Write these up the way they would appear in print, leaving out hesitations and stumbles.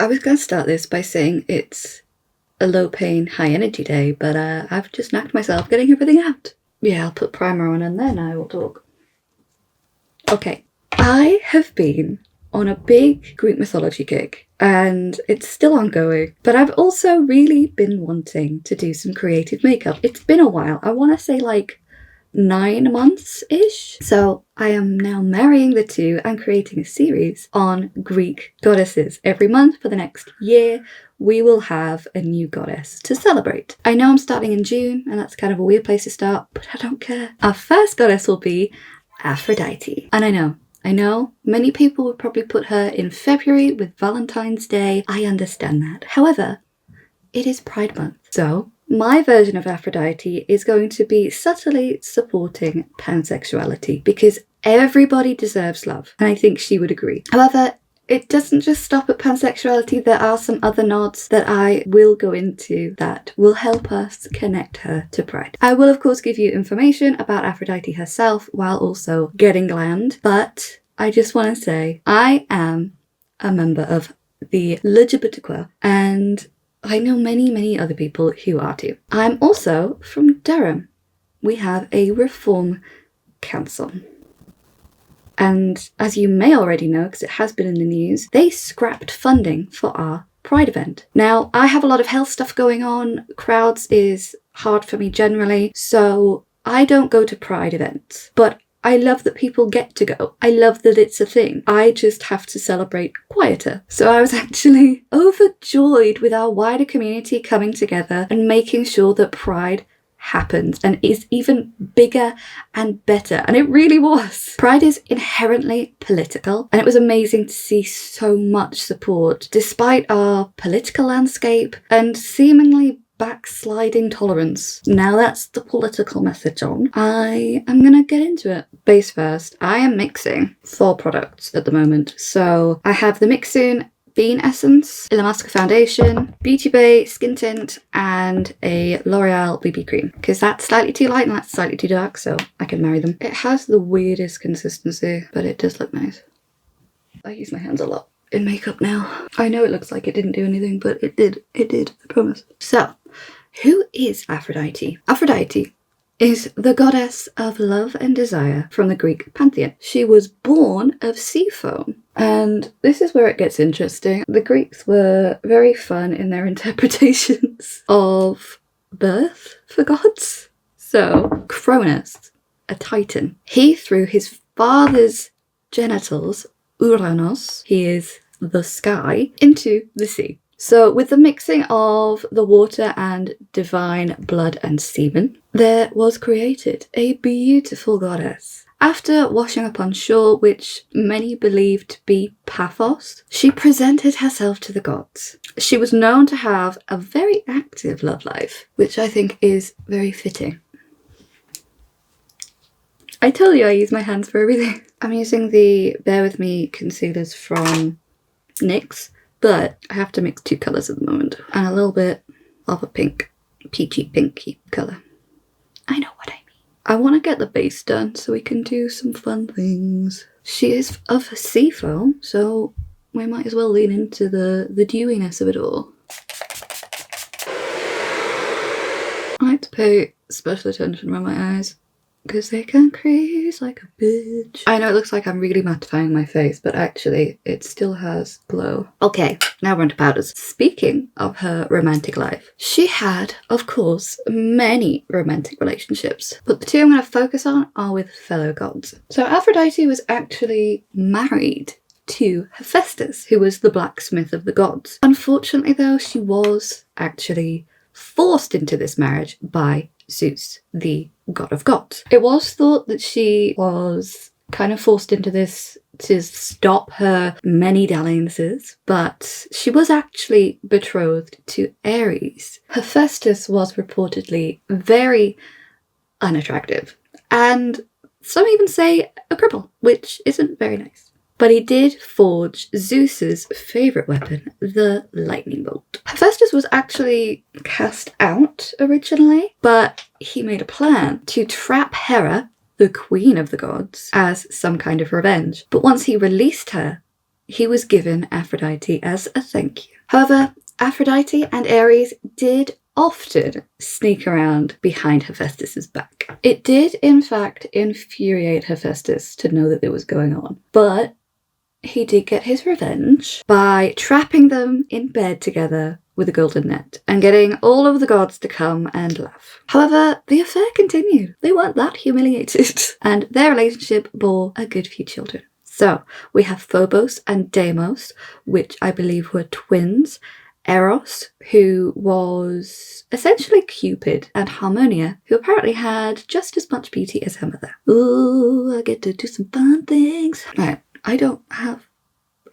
I was going to start this by saying it's a low pain, high energy day, but I've just knocked myself getting everything out. Yeah, I'll put primer on and then I will talk. Okay, I have been on a big Greek mythology kick and it's still ongoing, but I've also really been wanting to do some creative makeup. It's been a while. I want to say like 9 months-ish. So I am now marrying the two and creating a series on Greek goddesses. Every month for the next year, we will have a new goddess to celebrate. I know I'm starting in June, and that's kind of a weird place to start, but I don't care. Our first goddess will be Aphrodite. And I know, many people would probably put her in February with Valentine's Day. I understand that. However, it is Pride Month. So my version of Aphrodite is going to be subtly supporting pansexuality because everybody deserves love, and I think she would agree. However, it doesn't just stop at pansexuality. There are some other nods that I will go into that will help us connect her to Pride. I will, of course, give you information about Aphrodite herself while also getting glammed, but I just want to say I am a member of the LGBTQIA, and I know many other people who are too. I'm also from Durham. We have a reform council. And as you may already know, because it has been in the news, they scrapped funding for our Pride event. Now, I have a lot of health stuff going on. Crowds is hard for me generally, so I don't go to Pride events. But I love that people get to go. I love that it's a thing. I just have to celebrate quieter. So I was actually overjoyed with our wider community coming together and making sure that Pride happens and is even bigger and better. And it really was. Pride is inherently political, and it was amazing to see so much support despite our political landscape and seemingly backsliding tolerance. Now that's the political message on. I am gonna get into it. Base first, I am mixing 4 products at the moment. So I have the Mixsoon Bean Essence, Illamasqua Foundation, Beauty Bay Skin Tint, and a L'Oreal BB Cream. Because that's slightly too light and that's slightly too dark, so I can marry them. It has the weirdest consistency, but it does look nice. I use my hands a lot in makeup now. I know it looks like it didn't do anything, but it did. It did, I promise. So, who is Aphrodite? Aphrodite is the goddess of love and desire from the Greek pantheon. She was born of sea foam. And this is where it gets interesting. The Greeks were very fun in their interpretations of birth for gods. So, Cronus, a titan, he threw his father's genitals, Uranos, he is the sky, into the sea. So with the mixing of the water and divine blood and semen, there was created a beautiful goddess. After washing up on shore, which many believed to be Paphos, she presented herself to the gods. She was known to have a very active love life, which I think is very fitting. I told you I use my hands for everything. I'm using the Bear With Me concealers from NYX, but I have to mix 2 colours at the moment and a little bit of a pink, peachy pinky colour. I know what I mean. I want to get the base done so we can do some fun things. She is of sea foam, so we might as well lean into the dewiness of it all. I like to pay special attention around my eyes, because they can crease like a bitch. I know it looks like I'm really mattifying my face, but actually it still has glow. Okay, now we're into powders. Speaking of her romantic life, she had, of course, many romantic relationships, but the 2 I'm going to focus on are with fellow gods. So Aphrodite was actually married to Hephaestus, who was the blacksmith of the gods. Unfortunately though, she was actually forced into this marriage by Zeus, the god of gods. It was thought that she was kind of forced into this to stop her many dalliances, but she was actually betrothed to Ares. Hephaestus was reportedly very unattractive, and some even say a cripple, which isn't very nice. But he did forge Zeus's favourite weapon, the lightning bolt. Hephaestus was actually cast out originally, but he made a plan to trap Hera, the queen of the gods, as some kind of revenge. But once he released her, he was given Aphrodite as a thank you. However, Aphrodite and Ares did often sneak around behind Hephaestus's back. It did, in fact, infuriate Hephaestus to know that it was going on, but he did get his revenge by trapping them in bed together with a golden net and getting all of the gods to come and laugh. However, the affair continued. They weren't that humiliated, and their relationship bore a good few children. So, we have Phobos and Deimos, which I believe were twins, Eros, who was essentially Cupid, and Harmonia, who apparently had just as much beauty as her mother. Ooh, I get to do some fun things. Right, I don't have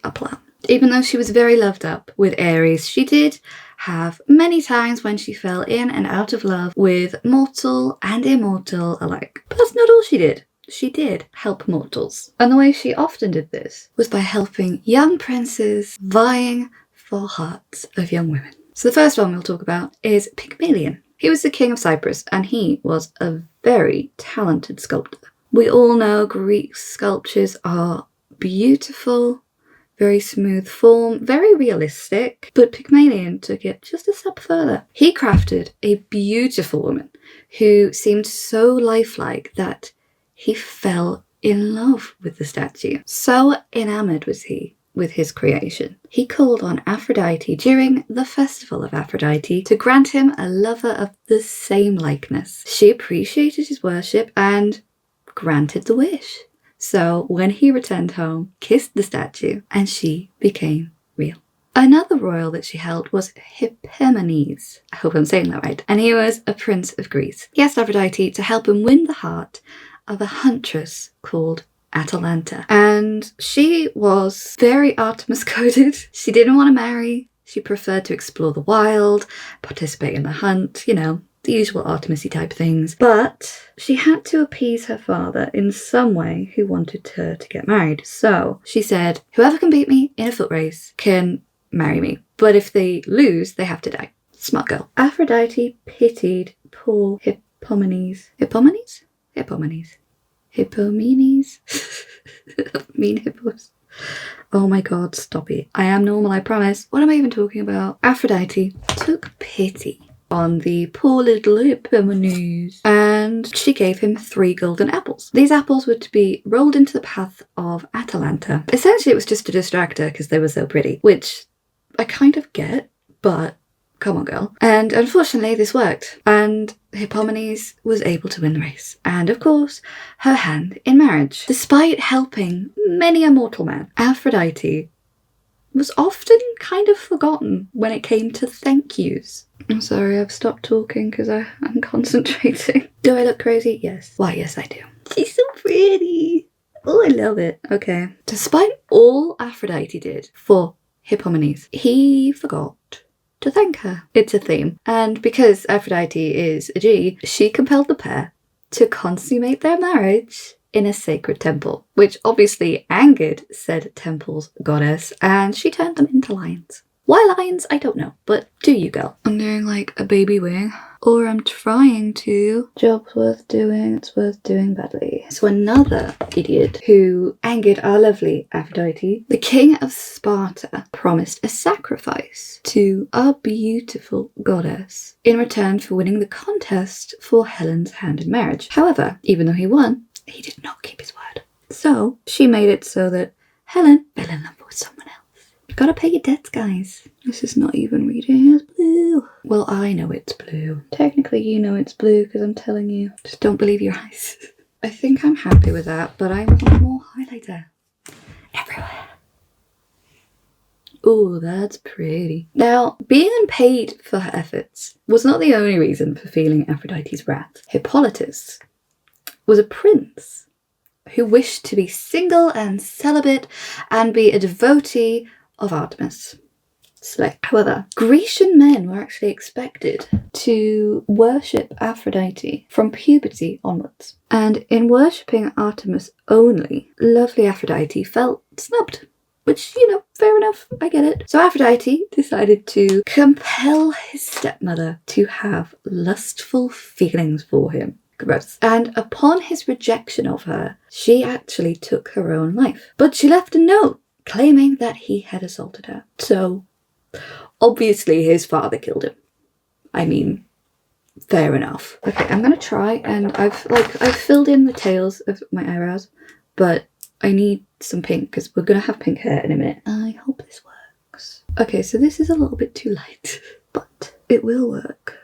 a plan. Even though she was very loved up with Ares, she did have many times when she fell in and out of love with mortal and immortal alike. But that's not all she did. She did help mortals. And the way she often did this was by helping young princes vying for hearts of young women. So the first one we'll talk about is Pygmalion. He was the king of Cyprus, and he was a very talented sculptor. We all know Greek sculptures are beautiful, very smooth form, very realistic, but Pygmalion took it just a step further. He crafted a beautiful woman who seemed so lifelike that he fell in love with the statue. So enamored was he with his creation. He called on Aphrodite during the festival of Aphrodite to grant him a lover of the same likeness. She appreciated his worship and granted the wish. So when he returned home, kissed the statue, and she became real. Another royal that she held was Hippomenes. I hope I'm saying that right. And he was a prince of Greece. He asked Aphrodite to help him win the heart of a huntress called Atalanta. And she was very Artemis coded. She didn't want to marry. She preferred to explore the wild, participate in the hunt, you know, the usual Artemis-y type things. But she had to appease her father in some way who wanted her to get married. So she said, whoever can beat me in a foot race can marry me. But if they lose, they have to die. Smart girl. Aphrodite pitied poor Hippomenes. Hippomenes? Hippomenes. Hippomenes? Mean hippos. Oh my god, stop it. I am normal, I promise. What am I even talking about? Aphrodite took pity on the poor little Hippomenes, and she gave him 3 golden apples. These apples were to be rolled into the path of Atalanta. Essentially, it was just to distract her because they were so pretty, which I kind of get, but come on, girl. And unfortunately, this worked, and Hippomenes was able to win the race, and of course, her hand in marriage. Despite helping many a mortal man, Aphrodite was often kind of forgotten when it came to thank yous. I'm sorry, I've stopped talking because I'm concentrating. Do I look crazy? Yes. Why, yes, I do. She's so pretty. Oh, I love it. Okay. Despite all Aphrodite did for Hippomenes, he forgot to thank her. It's a theme. And because Aphrodite is a G, she compelled the pair to consummate their marriage in a sacred temple, which obviously angered said temple's goddess, and she turned them into lions. Why lions? I don't know, but do you, girl? I'm doing like a baby wing, or I'm trying to. Job's worth doing, it's worth doing badly. So another idiot who angered our lovely Aphrodite, the king of Sparta, promised a sacrifice to our beautiful goddess in return for winning the contest for Helen's hand in marriage. However, even though he won, he did not keep his word. So she made it so that Helen fell in love with someone else. Gotta pay your debts, guys. This is not even reading as blue. Well, I know it's blue. Technically, you know it's blue because I'm telling you. Just don't believe your eyes. I think I'm happy with that, but I want more highlighter. Everywhere. Oh, that's pretty. Now, being unpaid for her efforts was not the only reason for feeling Aphrodite's wrath. Hippolytus was a prince who wished to be single and celibate and be a devotee of Artemis. However, Grecian men were actually expected to worship Aphrodite from puberty onwards. And in worshipping Artemis only, lovely Aphrodite felt snubbed. Which, you know, fair enough, I get it. So Aphrodite decided to compel his stepmother to have lustful feelings for him. Gross. And upon his rejection of her, she actually took her own life. But she left a note claiming that he had assaulted her. So, obviously his father killed him. I mean, fair enough. Okay, I'm gonna try, and I've filled in the tails of my eyebrows, but I need some pink because we're gonna have pink hair in a minute. I hope this works. Okay, so this is a little bit too light, but it will work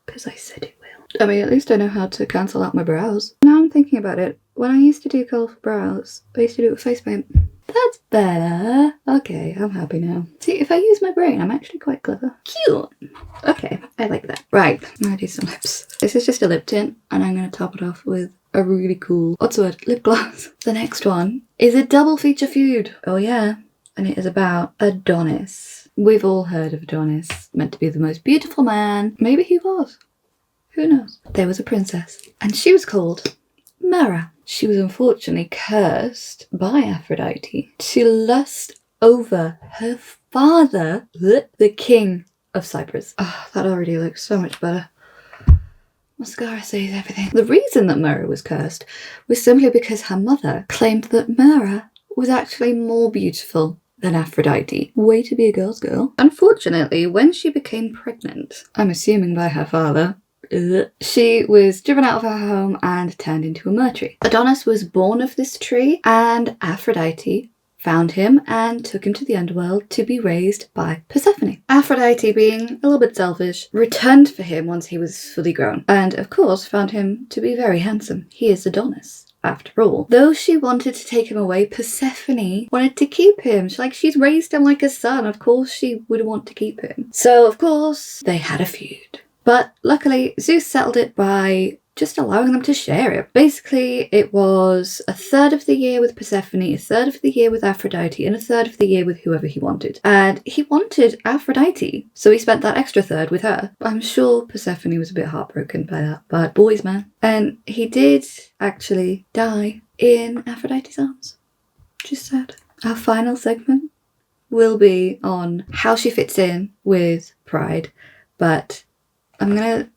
because I said it will. I mean, at least I know how to cancel out my brows. Now I'm thinking about it, when I used to do colourful brows, I used to do it with face paint. That's better. Okay, I'm happy now. See, if I use my brain, I'm actually quite clever. Cute. Okay, I like that. Right, I'm gonna do some lips. This is just a lip tint, and I'm gonna top it off with a really cool, what's the word? Lip gloss. The next one is a double feature feud. Oh yeah, and it is about Adonis. We've all heard of Adonis, meant to be the most beautiful man. Maybe he was. Who knows? There was a princess, and she was called Mara. She was unfortunately cursed by Aphrodite to lust over her father, the king of Cyprus. Oh, that already looks so much better. Mascara says everything. The reason that Mara was cursed was simply because her mother claimed that Mara was actually more beautiful than Aphrodite. Way to be a girl's girl. Unfortunately, when she became pregnant, I'm assuming by her father, she was driven out of her home and turned into a myrrh tree. Adonis was born of this tree, and Aphrodite found him and took him to the underworld to be raised by Persephone. Aphrodite, being a little bit selfish, returned for him once he was fully grown, and of course found him to be very handsome. He is Adonis, after all. Though she wanted to take him away, Persephone wanted to keep him. She's raised him like a son. Of course she would want to keep him. So of course they had a feud. But luckily, Zeus settled it by just allowing them to share it. Basically, it was a third of the year with Persephone, a third of the year with Aphrodite, and a third of the year with whoever he wanted. And he wanted Aphrodite, so he spent that extra third with her. I'm sure Persephone was a bit heartbroken by that, but boys, man. And he did actually die in Aphrodite's arms. Just sad. Our final segment will be on how she fits in with Pride, but I'm gonna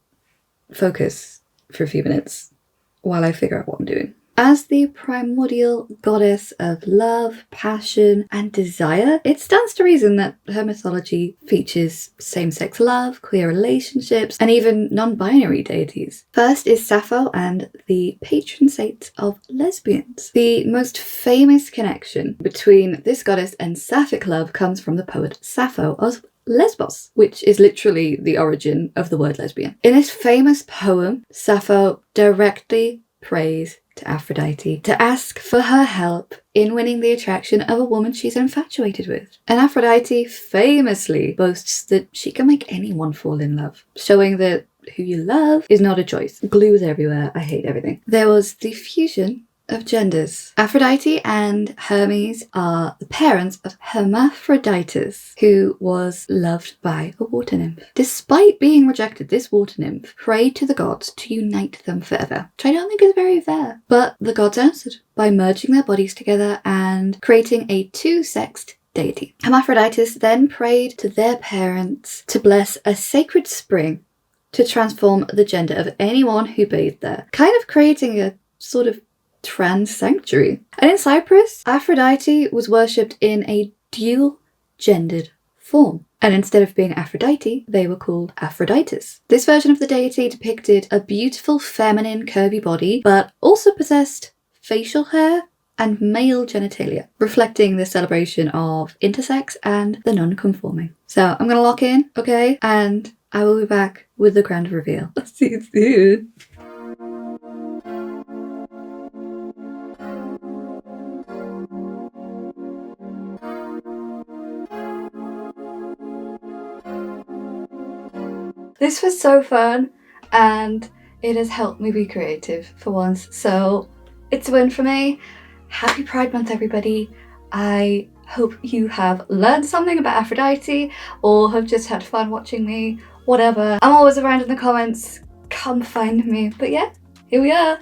focus for a few minutes while I figure out what I'm doing. As the primordial goddess of love, passion, and desire, it stands to reason that her mythology features same-sex love, queer relationships, and even non-binary deities. First is Sappho and the patron saint of lesbians. The most famous connection between this goddess and sapphic love comes from the poet Sappho of Lesbos, which is literally the origin of the word lesbian. In this famous poem, Sappho directly prays to Aphrodite to ask for her help in winning the attraction of a woman she's infatuated with. And Aphrodite famously boasts that she can make anyone fall in love, showing that who you love is not a choice. Glues everywhere. I hate everything. There was the fusion of genders. Aphrodite and Hermes are the parents of Hermaphroditus, who was loved by a water nymph. Despite being rejected, this water nymph prayed to the gods to unite them forever, which I don't think is very fair. But the gods answered by merging their bodies together and creating a two-sexed deity. Hermaphroditus then prayed to their parents to bless a sacred spring to transform the gender of anyone who bathed there, kind of creating a sort of trans sanctuary. And in Cyprus, Aphrodite was worshipped in a dual-gendered form. And instead of being Aphrodite, they were called Aphroditus. This version of the deity depicted a beautiful feminine curvy body, but also possessed facial hair and male genitalia, reflecting the celebration of intersex and the non-conforming. So I'm gonna lock in, okay? And I will be back with the grand reveal. I'll see you soon. This was so fun, and it has helped me be creative for once, so it's a win for me. Happy Pride Month, everybody. I hope you have learned something about Aphrodite or have just had fun watching me, whatever. I'm always around in the comments, come find me. But yeah, here we are.